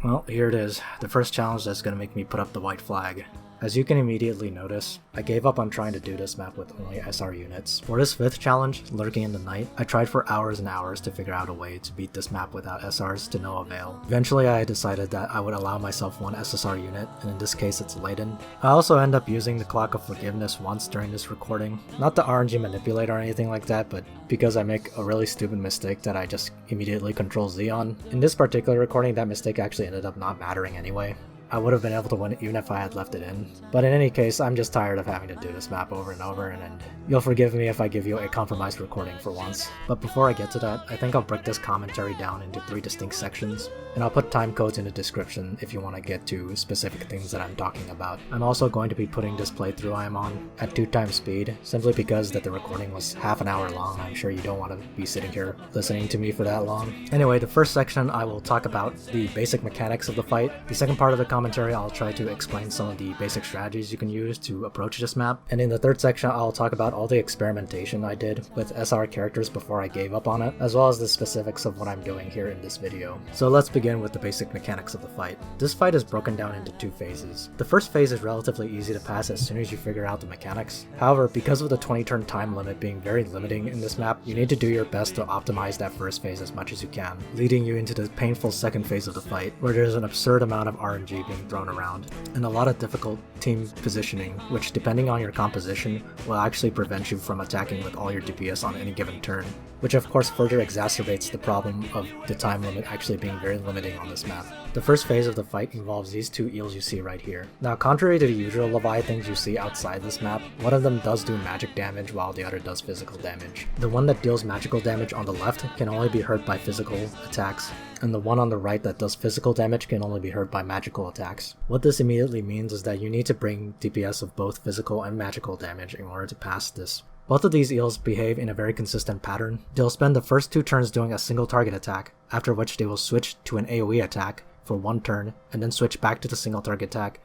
Well, here it is, the first challenge that's going to make me put up the white flag. As you can immediately notice, I gave up on trying to do this map with only SR units. For this 5th challenge, Lurking in the Night, I tried for hours and hours to figure out a way to beat this map without SRs to no avail. Eventually I decided that I would allow myself one SSR unit, and in this case it's Ledin. I also end up using the Clock of Forgiveness once during this recording. Not to RNG manipulate or anything like that, but because I make a really stupid mistake that I just immediately control Z on. In this particular recording, that mistake actually ended up not mattering anyway. I would have been able to win it even if I had left it in. But in any case, I'm just tired of having to do this map over and over, and you'll forgive me if I give you a compromised recording for once. But before I get to that, I think I'll break this commentary down into 3 distinct sections, and I'll put time codes in the description if you want to get to specific things that I'm talking about. I'm also going to be putting this playthrough I am on at 2x speed, simply because that the recording was half an hour long. I'm sure you don't want to be sitting here listening to me for that long. Anyway, the first section I will talk about the basic mechanics of the fight. The second part of the commentary I'll try to explain some of the basic strategies you can use to approach this map. And in the third section I'll talk about all the experimentation I did with SR characters before I gave up on it, as well as the specifics of what I'm doing here in this video. So let's begin with the basic mechanics of the fight. This fight is broken down into 2 phases. The first phase is relatively easy to pass as soon as you figure out the mechanics. However, because of the 20 turn time limit being very limiting in this map, you need to do your best to optimize that first phase as much as you can, leading you into the painful second phase of the fight, where there's an absurd amount of RNG being thrown around, and a lot of difficult team positioning, which depending on your composition will actually prevent you from attacking with all your DPS on any given turn, which of course further exacerbates the problem of the time limit actually being very limiting on this map. The first phase of the fight involves these 2 eels you see right here. Now, contrary to the usual Leviathans you see outside this map, one of them does do magic damage while the other does physical damage. The one that deals magical damage on the left can only be hurt by physical attacks, and the one on the right that does physical damage can only be hurt by magical attacks. What this immediately means is that you need to bring DPS of both physical and magical damage in order to pass this. Both of these eels behave in a very consistent pattern. They'll spend the first 2 turns doing a single target attack, after which they will switch to an AoE attack for 1 turn, and then switch back to the single target attack,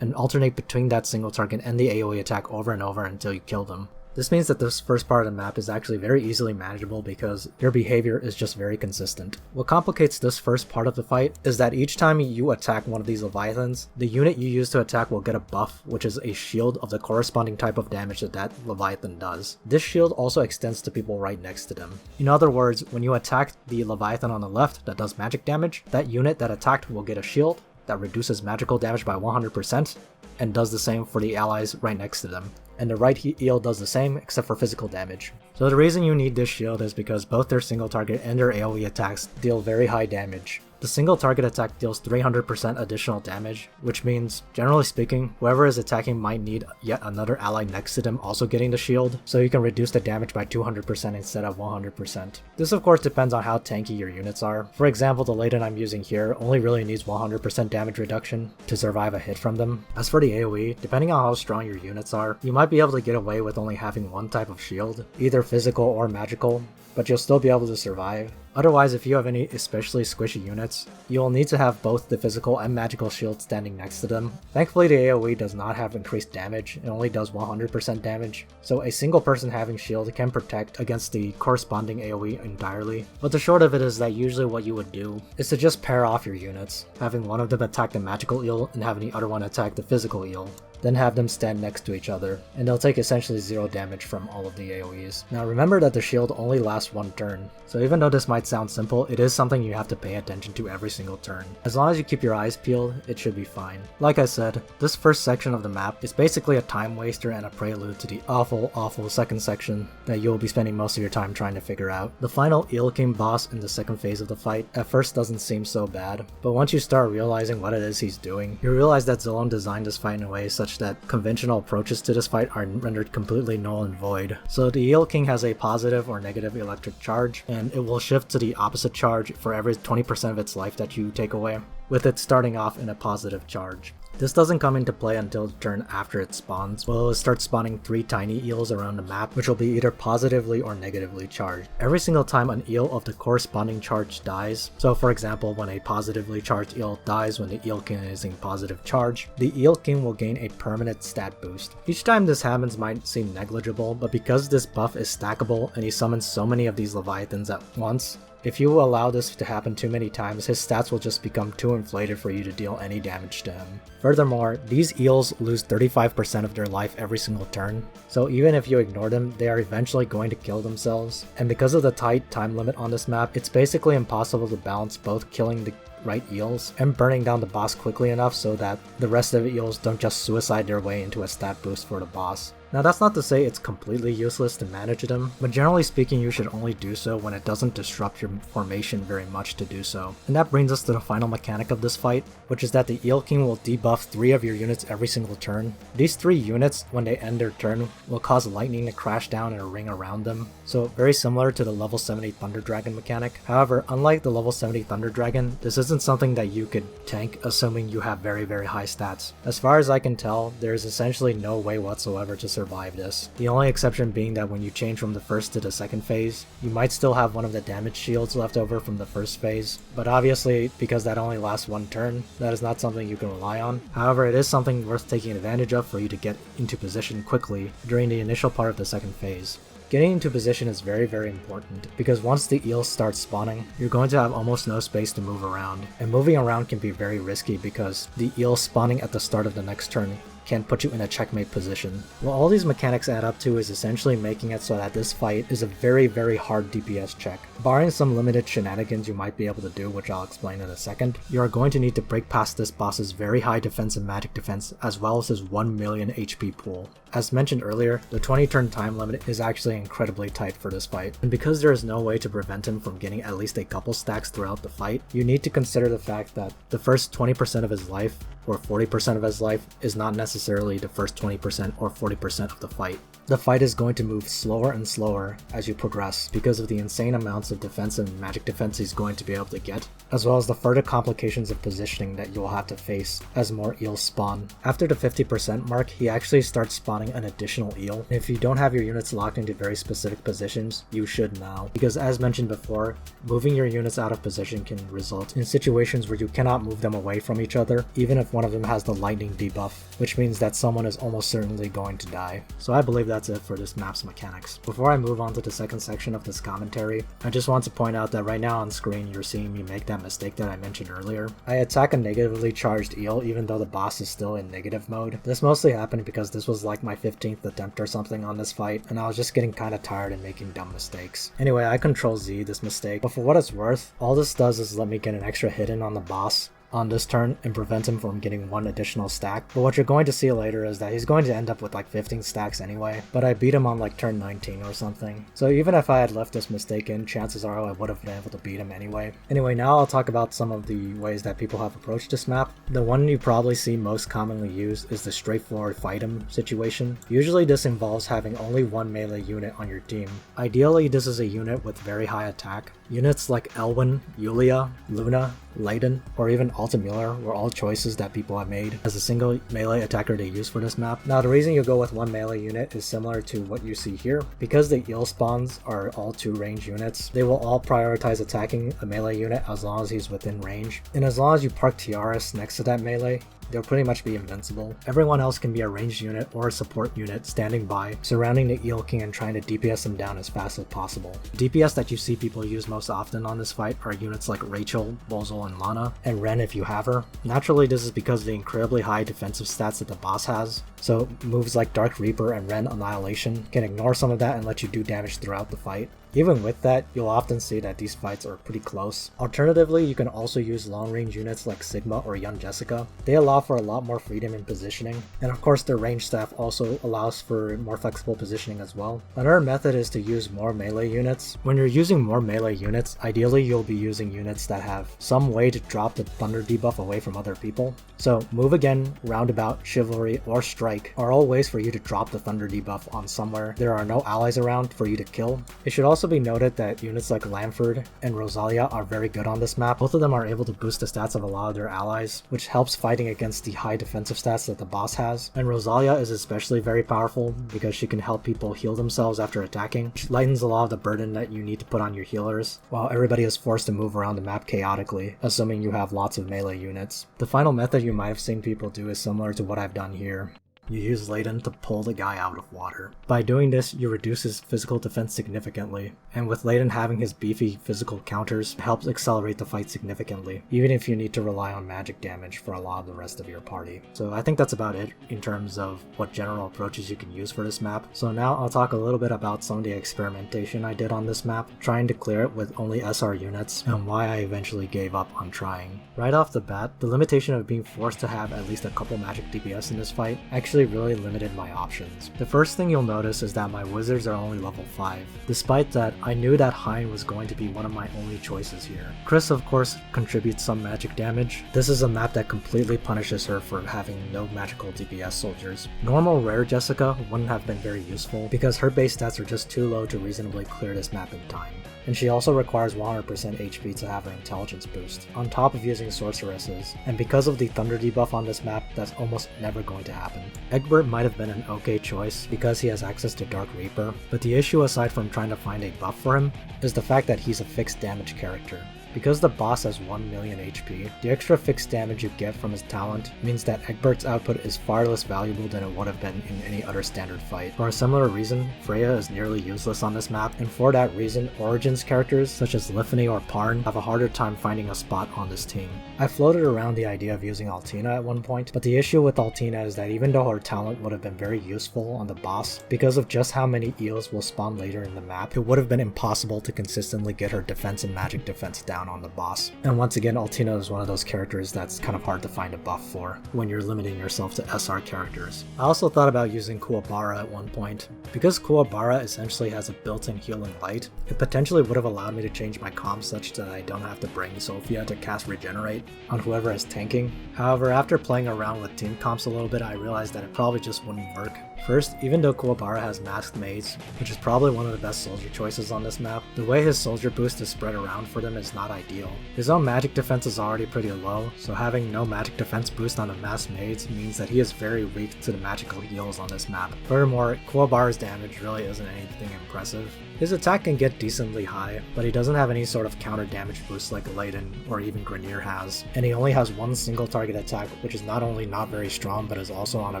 and alternate between that single target and the AoE attack over and over until you kill them. This means that this first part of the map is actually very easily manageable because their behavior is just very consistent. What complicates this first part of the fight is that each time you attack one of these Leviathans, the unit you use to attack will get a buff, which is a shield of the corresponding type of damage that Leviathan does. This shield also extends to people right next to them. In other words, when you attack the Leviathan on the left that does magic damage, that unit that attacked will get a shield that reduces magical damage by 100% and does the same for the allies right next to them. And the right eel does the same except for physical damage. So the reason you need this shield is because both their single target and their AoE attacks deal very high damage. The single target attack deals 300% additional damage, which means, generally speaking, whoever is attacking might need yet another ally next to them also getting the shield, so you can reduce the damage by 200% instead of 100%. This of course depends on how tanky your units are. For example, the Ledin I'm using here only really needs 100% damage reduction to survive a hit from them. As for the AoE, depending on how strong your units are, you might be able to get away with only having one type of shield, either physical or magical, but you'll still be able to survive. Otherwise, if you have any especially squishy units, you'll need to have both the physical and magical shields standing next to them. Thankfully, the AoE does not have increased damage, it only does 100% damage, so a single person having shield can protect against the corresponding AoE entirely. But the short of it is that usually what you would do is to just pair off your units, having one of them attack the magical eel and having the other one attack the physical eel. Then have them stand next to each other, and they'll take essentially 0 damage from all of the AoEs. Now remember that the shield only lasts 1 turn, so even though this might sound simple, it is something you have to pay attention to every single turn. As long as you keep your eyes peeled, it should be fine. Like I said, this first section of the map is basically a time waster and a prelude to the awful second section that you'll be spending most of your time trying to figure out. The final Eel King boss in the second phase of the fight at first doesn't seem so bad, but once you start realizing what it is he's doing, you realize that Zlong designed this fight in a way such that conventional approaches to this fight are rendered completely null and void. So the Eel King has a positive or negative electric charge, and it will shift to the opposite charge for every 20% of its life that you take away, with it starting off in a positive charge. This doesn't come into play until the turn after it spawns. Well, it'll start spawning 3 tiny eels around the map, which will be either positively or negatively charged. Every single time an eel of the corresponding charge dies, so for example, when a positively charged eel dies when the Eel King is in positive charge, the Eel King will gain a permanent stat boost. Each time this happens might seem negligible, but because this buff is stackable and he summons so many of these Leviathans at once, if you allow this to happen too many times, his stats will just become too inflated for you to deal any damage to him. Furthermore, these eels lose 35% of their life every single turn, so even if you ignore them, they are eventually going to kill themselves. And because of the tight time limit on this map, it's basically impossible to balance both killing the right eels and burning down the boss quickly enough so that the rest of the eels don't just suicide their way into a stat boost for the boss. Now that's not to say it's completely useless to manage them, but generally speaking you should only do so when it doesn't disrupt your formation very much to do so. And that brings us to the final mechanic of this fight, which is that the Eel King will debuff 3 of your units every single turn. These 3 units, when they end their turn, will cause lightning to crash down in a ring around them, so very similar to the level 70 Thunder Dragon mechanic. However, unlike the level 70 Thunder Dragon, this isn't something that you could tank assuming you have very high stats. As far as I can tell, there is essentially no way whatsoever to survive this. The only exception being that when you change from the first to the second phase, you might still have one of the damage shields left over from the first phase, but obviously because that only lasts 1 turn, that is not something you can rely on. However, it is something worth taking advantage of for you to get into position quickly during the initial part of the second phase. Getting into position is very important, because once the eels start spawning, you're going to have almost no space to move around, and moving around can be very risky because the eels spawning at the start of the next turn can put you in a checkmate position. What all these mechanics add up to is essentially making it so that this fight is a very hard DPS check. Barring some limited shenanigans you might be able to do, which I'll explain in a second, you are going to need to break past this boss's very high defense and magic defense as well as his 1 million HP pool. As mentioned earlier, the 20 turn time limit is actually incredibly tight for this fight, and because there is no way to prevent him from getting at least a couple stacks throughout the fight, you need to consider the fact that the first 20% of his life, or 40% of his life, is not necessarily the first 20% or 40% of the fight. The fight is going to move slower and slower as you progress because of the insane amounts of defense and magic defense he's going to be able to get, as well as the further complications of positioning that you will have to face as more eels spawn. After the 50% mark, he actually starts spawning an additional eel, and if you don't have your units locked into very specific positions, you should now, because as mentioned before, moving your units out of position can result in situations where you cannot move them away from each other, even if one of them has the lightning debuff, which means that someone is almost certainly going to die. So I believe that's it for this map's mechanics. Before I move on to the second section of this commentary, I just want to point out that right now on screen you're seeing me make that mistake that I mentioned earlier. I attack a negatively charged eel even though the boss is still in negative mode. This mostly happened because this was like my 15th attempt or something on this fight, and I was just getting kinda tired and making dumb mistakes. Anyway, I control Z this mistake, but for what it's worth, all this does is let me get an extra hit in on the boss on this turn and prevent him from getting 1 additional stack. But what you're going to see later is that he's going to end up with like 15 stacks anyway, but I beat him on like turn 19 or something. So even if I had left this mistake in, chances are I would have been able to beat him anyway. Anyway, now I'll talk about some of the ways that people have approached this map. The one you probably see most commonly used is the straightforward fight him situation. Usually this involves having only 1 melee unit on your team. Ideally this is a unit with very high attack. Units like Elwyn, Yulia, Luna, Ledin, or even Altamiller were all choices that people have made as a single melee attacker to use for this map. Now the reason you go with 1 melee unit is similar to what you see here. Because the eel spawns are all 2 range units, they will all prioritize attacking a melee unit as long as he's within range. And as long as you park Tiaras next to that melee, they'll pretty much be invincible. Everyone else can be a ranged unit or a support unit standing by, surrounding the Eel King and trying to DPS him down as fast as possible. DPS that you see people use most often on this fight are units like Rachel, Bozel, and Lana, and Ren if you have her. Naturally, this is because of the incredibly high defensive stats that the boss has, so moves like Dark Reaper and Ren Annihilation can ignore some of that and let you do damage throughout the fight. Even with that, you'll often see that these fights are pretty close. Alternatively, you can also use long-range units like Sigma or Young Jessica. They allow for a lot more freedom in positioning, and of course their range staff also allows for more flexible positioning as well. Another method is to use more melee units. When you're using more melee units, ideally you'll be using units that have some way to drop the thunder debuff away from other people. So Move Again, Roundabout, Chivalry, or Strike are all ways for you to drop the thunder debuff on somewhere there are no allies around for you to kill. It should also be noted that units like Lamford and Rosalia are very good on this map. Both of them are able to boost the stats of a lot of their allies, which helps fighting against the high defensive stats that the boss has. And Rosalia is especially very powerful because she can help people heal themselves after attacking, which lightens a lot of the burden that you need to put on your healers, while everybody is forced to move around the map chaotically, assuming you have lots of melee units. The final method you might have seen people do is similar to what I've done here. you use Ledin to pull the guy out of water. By doing this, you reduce his physical defense significantly, and with Ledin having his beefy physical counters, it helps accelerate the fight significantly, even if you need to rely on magic damage for a lot of the rest of your party. So I think that's about it in terms of what general approaches you can use for this map. So now I'll talk a little bit about some of the experimentation I did on this map, trying to clear it with only SR units, and why I eventually gave up on trying. Right off the bat, the limitation of being forced to have at least a couple magic DPS in this fight actually really limited my options. The first thing you'll notice is that my wizards are only level 5. Despite that, I knew that Hein was going to be one of my only choices here. Chris of course contributes some magic damage. This is a map that completely punishes her for having no magical DPS soldiers. Normal rare Jessica wouldn't have been very useful because her base stats are just too low to reasonably clear this map in time. And she also requires 100% HP to have her intelligence boost, on top of using sorceresses, and because of the thunder debuff on this map, that's almost never going to happen. Egbert might have been an okay choice because he has access to Dark Reaper, but the issue aside from trying to find a buff for him is the fact that he's a fixed damage character. Because the boss has 1 million HP, the extra fixed damage you get from his talent means that Egbert's output is far less valuable than it would have been in any other standard fight. For a similar reason, Freya is nearly useless on this map, and for that reason, Origins characters such as Lifney or Parn have a harder time finding a spot on this team. I floated around the idea of using Altina at one point, but the issue with Altina is that even though her talent would have been very useful on the boss, because of just how many eels will spawn later in the map, it would have been impossible to consistently get her defense and magic defense down on the boss. And once again, Altina is one of those characters that's kind of hard to find a buff for when you're limiting yourself to SR characters. I also thought about using Kuwabara at one point. Because Kuwabara essentially has a built-in healing light, it potentially would have allowed me to change my comp such that I don't have to bring Sophia to cast Regenerate on whoever is tanking. However, after playing around with team comps a little bit, I realized that it probably just wouldn't work. First, even though Kuwabara has masked maids, which is probably one of the best soldier choices on this map, the way his soldier boost is spread around for them is not ideal. His own magic defense is already pretty low, so having no magic defense boost on the masked maids means that he is very weak to the magical heals on this map. Furthermore, Kuwabara's damage really isn't anything impressive. His attack can get decently high, but he doesn't have any sort of counter damage boost like Ledin or even Grenier has, and he only has one single target attack, which is not only not very strong but is also on a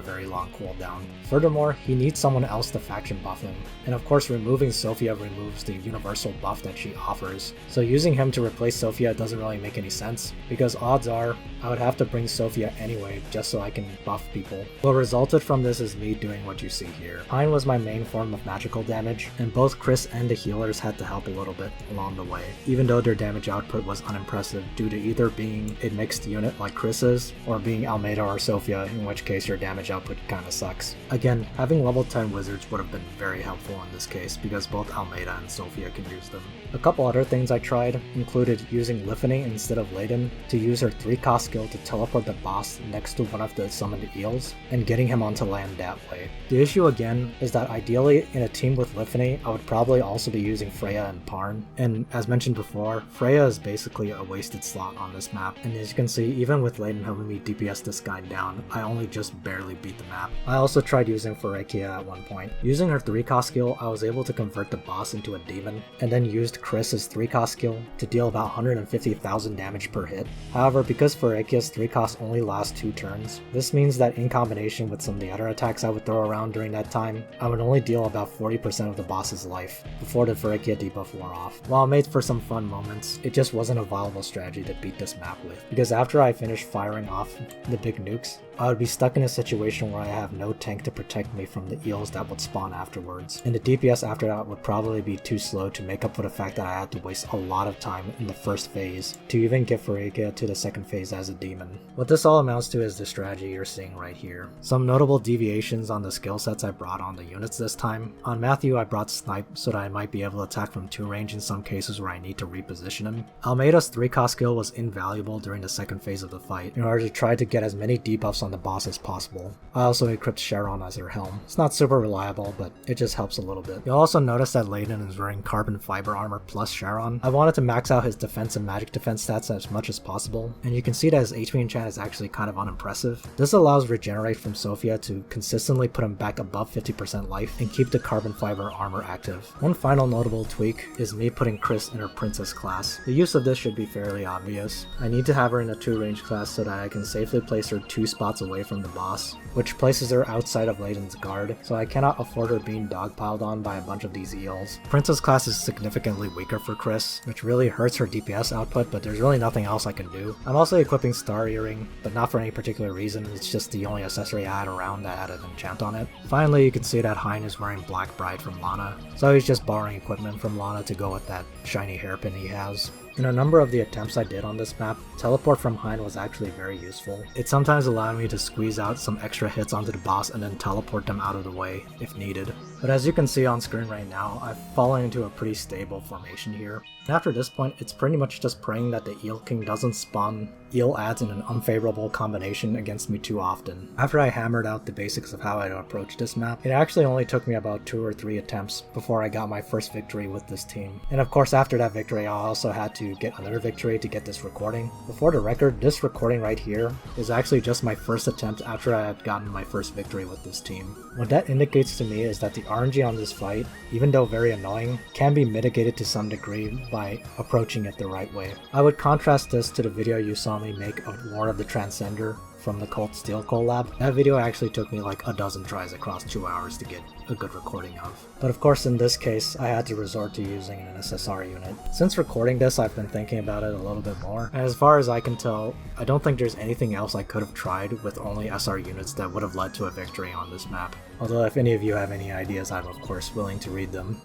very long cooldown. Furthermore, he needs someone else to faction buff him, and of course removing Sophia removes the universal buff that she offers, so using him to replace Sophia doesn't really make any sense, because odds are I would have to bring Sophia anyway just so I can buff people. What resulted from this is me doing what you see here. Hein was my main form of magical damage, and both Chris and the healers had to help a little bit along the way, even though their damage output was unimpressive due to either being a mixed unit like Chris's, or being Almeida or Sophia, in which case your damage output kinda sucks. Again, having level 10 wizards would have been very helpful in this case because both Almeida and Sophia can use them. A couple other things I tried included using Lifney instead of Ledin to use her 3-cost skill to teleport the boss next to one of the summoned eels, and getting him onto land that way. The issue again is that ideally in a team with Lifney, I would probably also be using Freya and Parn, and as mentioned before, Freya is basically a wasted slot on this map, and as you can see, even with Ledin helping me DPS this guy down, I only just barely beat the map. I also tried using Phyrekia at one point. Using her 3-cost skill, I was able to convert the boss into a demon, and then used Chris's 3-cost skill to deal about 150,000 damage per hit. However, because Phyrekia's 3-cost only lasts 2 turns, this means that in combination with some of the other attacks I would throw around during that time, I would only deal about 40% of the boss's life before the Phyrekia debuff wore off. While it made for some fun moments, it just wasn't a viable strategy to beat this map with, because after I finished firing off the big nukes, I would be stuck in a situation where I have no tank to protect me from the eels that would spawn afterwards, and the DPS after that would probably be too slow to make up for the fact that I had to waste a lot of time in the first phase to even get Phyrekia to the second phase as a demon. What this all amounts to is the strategy you're seeing right here. Some notable deviations on the skill sets I brought on the units this time. On Matthew I brought Snipe so that I might be able to attack from 2 range in some cases where I need to reposition him. Almeida's 3-cost skill was invaluable during the second phase of the fight in order to try to get as many debuffs on the boss as possible. I also equipped Charon as her helm. It's not super reliable, but it just helps a little bit. You'll also notice that Ledin is wearing carbon fiber armor plus Charon. I wanted to max out his defense and magic defense stats as much as possible, and you can see that his HP enchant is actually kind of unimpressive. This allows Regenerate from Sophia to consistently put him back above 50% life and keep the carbon fiber armor active. One final notable tweak is me putting Chris in her princess class. The use of this should be fairly obvious. I need to have her in a 2 range class so that I can safely place her 2 spots strats away from the boss, which places her outside of Ledin's guard, so I cannot afford her being dogpiled on by a bunch of these eels. Princess class is significantly weaker for Chris, which really hurts her DPS output, but there's really nothing else I can do. I'm also equipping Star Earring, but not for any particular reason, it's just the only accessory I had around that had an enchant on it. Finally, you can see that Hein is wearing Black Bride from Lana, so he's just borrowing equipment from Lana to go with that shiny hairpin he has. In a number of the attempts I did on this map, teleport from Hein was actually very useful. It sometimes allowed me to squeeze out some extra hits onto the boss and then teleport them out of the way if needed. But as you can see on screen right now, I've fallen into a pretty stable formation here. And after this point, it's pretty much just praying that the Eel King doesn't spawn eel adds in an unfavorable combination against me too often. After I hammered out the basics of how I'd approach this map, it actually only took me about 2 or 3 attempts before I got my first victory with this team. And of course after that victory I also had to get another victory to get this recording. Before the record, this recording right here is actually just my first attempt after I had gotten my first victory with this team. What that indicates to me is that the RNG on this fight, even though very annoying, can be mitigated to some degree by approaching it the right way. I would contrast this to the video you saw me make of Lord of the Transcender from the Cold Steel collab. That video actually took me like a dozen tries across 2 hours to get a good recording of. But of course in this case, I had to resort to using an SSR unit. Since recording this, I've been thinking about it a little bit more, and as far as I can tell, I don't think there's anything else I could have tried with only SR units that would have led to a victory on this map. Although if any of you have any ideas, I'm of course willing to read them.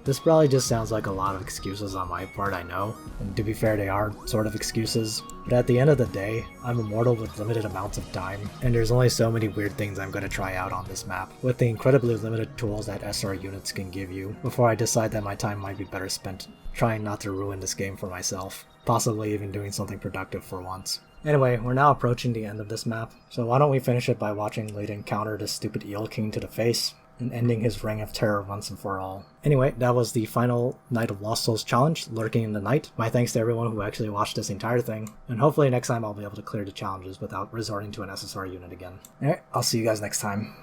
This probably just sounds like a lot of excuses on my part, I know, and to be fair they are sort of excuses, but at the end of the day, I'm immortal with limited amounts of time, and there's only so many weird things I'm going to try out on this map, with the incredibly limited tools that SR units can give you, before I decide that my time might be better spent trying not to ruin this game for myself, possibly even doing something productive for once. Anyway, we're now approaching the end of this map, so why don't we finish it by watching Ledin counter this stupid Eel King to the face, and ending his reign of terror once and for all. Anyway, that was the final Night of Lost Souls challenge, Lurking in the Night. My thanks to everyone who actually watched this entire thing, and hopefully next time I'll be able to clear the challenges without resorting to an SSR unit again. Alright, I'll see you guys next time.